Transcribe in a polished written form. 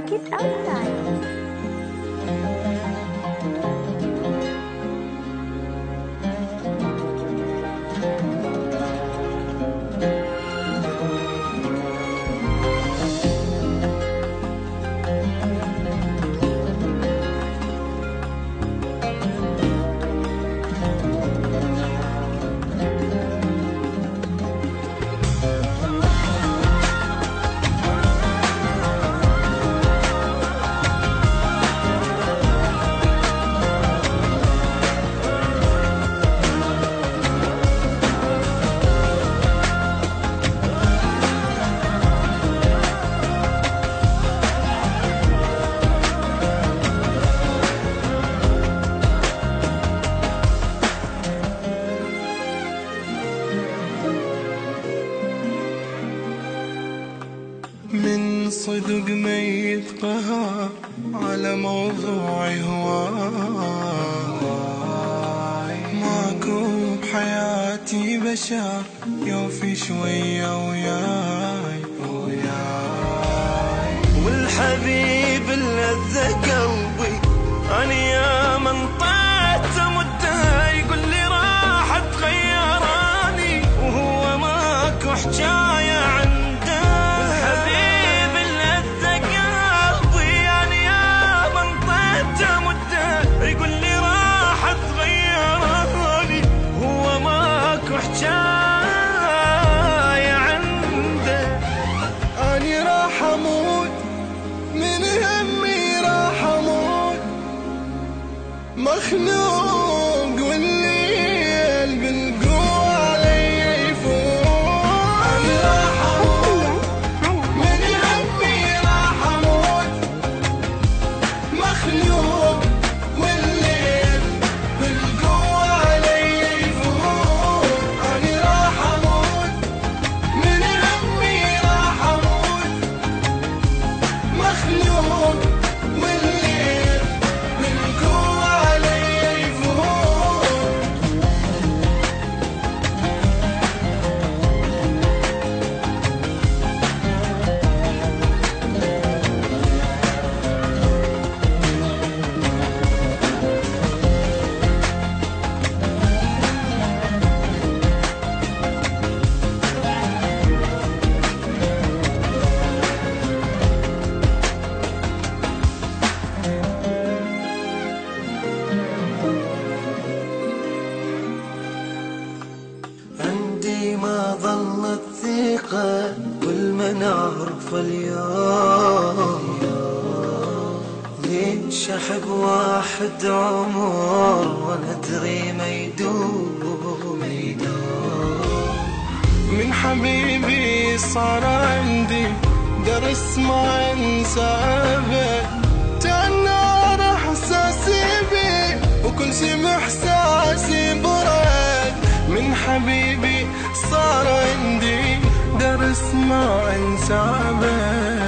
check it outside. من صدق ما يتقهر على موضوعي هواي، ماكو بحياتي بشر يوفي شوية وياي، والحبيب اللذة قلبي أنا يا من طعت مده يقول لي راح تغيراني وهو ماكو حجاية عنده. يقول لي راح تغيراني هو ماكو حجاية عنده. أني راح أموت من همي، راح أموت مخنوق والليل بالقوة علي يفوت. أني راح أموت من همي، راح أموت مخنوق ما ظلت ثقة كل ما نعرف اليوم ليش أحب واحد عمر وندري ما يدوم. من حبيبي صار عندي درس ما انسى أبد، تنار احساسي بي وكل شي محساسي برد. من حبيبي صار عندي درس ما انسى أبد.